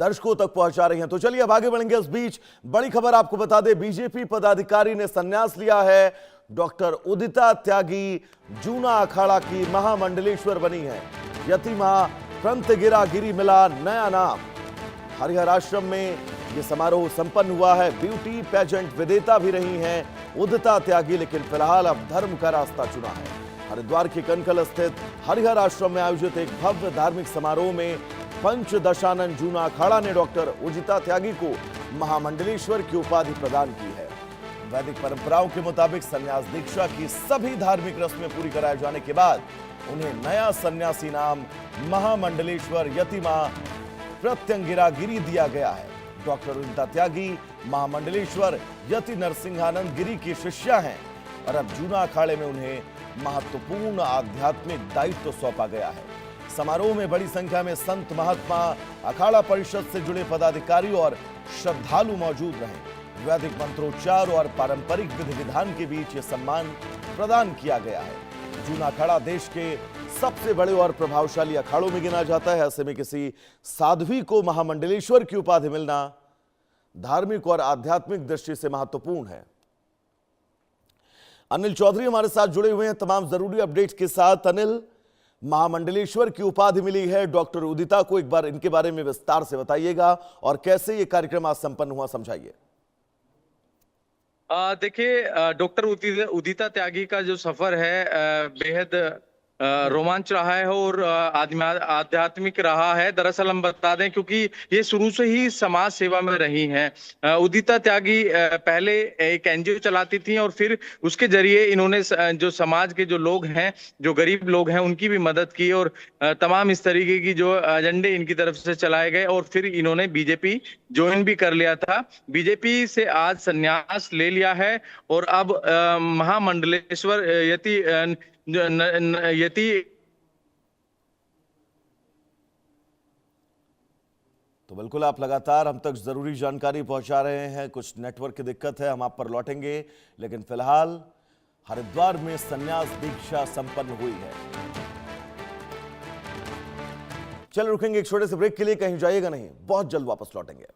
दर्शकों तक पहुंचा रही हैं। तो चलिए अब आगे बढ़ेंगे। इस बीच बड़ी खबर आपको बता दें, बीजेपी पदाधिकारी ने संन्यास लिया है। डॉक्टर उदिता त्यागी जूना अखाड़ा की महामंडलेश्वर बनी है। यति मां प्रंतगिरा गिरी मिला नया नाम। हरिहर आश्रम में यह समारोह संपन्न हुआ है। ब्यूटी पेजेंट विजेता भी रही हैं उदिता त्यागी, लेकिन फिलहाल अब धर्म का रास्ता चुना है। हरिद्वार के कनकल स्थित हरिहर आश्रम में आयोजित एक भव्य धार्मिक समारोह में पंचदशानन जूना अखाड़ा ने डॉक्टर उदिता त्यागी को महामंडलेश्वर की उपाधि प्रदान की है। वैदिक परंपराओं के मुताबिक संन्यास दीक्षा की सभी धार्मिक रस्में पूरी कराए जाने के बाद उन्हें नया सन्यासी नाम महामंडलेश्वर यति मां प्रत्यंगिरागिरी दिया गया है। डॉक्टर उदिता त्यागी महामंडलेश्वर यति नरसिंहानंद गिरी की शिष्या हैं और अब जूना अखाड़े में उन्हें महत्वपूर्ण आध्यात्मिक दायित्व सौंपा गया है। समारोह में बड़ी संख्या में संत महात्मा, अखाड़ा परिषद से जुड़े पदाधिकारी और श्रद्धालु मौजूद रहे। वैदिक मंत्रोच्चार और पारंपरिक विधि विधान के बीच यह सम्मान प्रदान किया गया है। जूना अखाड़ा देश के सबसे बड़े और प्रभावशाली अखाड़ों में गिना जाता है। ऐसे में किसी साध्वी को महामंडलेश्वर की उपाधि मिलना धार्मिक और आध्यात्मिक दृष्टि से महत्वपूर्ण है। अनिल चौधरी हमारे साथ जुड़े हुए हैं तमाम जरूरी अपडेट्स के साथ। अनिल, महामंडलेश्वर की उपाधि मिली है डॉक्टर उदिता को, एक बार इनके बारे में विस्तार से बताइएगा और कैसे ये कार्यक्रम आज संपन्न हुआ, समझाइए। देखिए, डॉक्टर उदिता त्यागी का जो सफर है बेहद रोमांच रहा है और आध्यात्मिक रहा है। दरअसल हम बता दें, क्योंकि ये शुरू से ही समाज सेवा में रही हैं। उदिता त्यागी पहले एक एनजीओ चलाती थी और फिर उसके जरिए इन्होंने जो समाज के जो लोग हैं, जो गरीब लोग हैं, उनकी भी मदद की और तमाम इस तरीके की जो एजेंडे इनकी तरफ से चलाए गए और फिर इन्होंने बीजेपी ज्वाइन भी कर लिया था। बीजेपी से आज संन्यास ले लिया है और अब महामंडलेश्वर यति तो बिल्कुल आप लगातार हम तक जरूरी जानकारी पहुंचा रहे हैं। कुछ नेटवर्क की दिक्कत है, हम आप पर लौटेंगे, लेकिन फिलहाल हरिद्वार में संन्यास दीक्षा संपन्न हुई है। चल रुकेंगे एक छोटे से ब्रेक के लिए, कहीं जाइएगा नहीं, बहुत जल्द वापस लौटेंगे।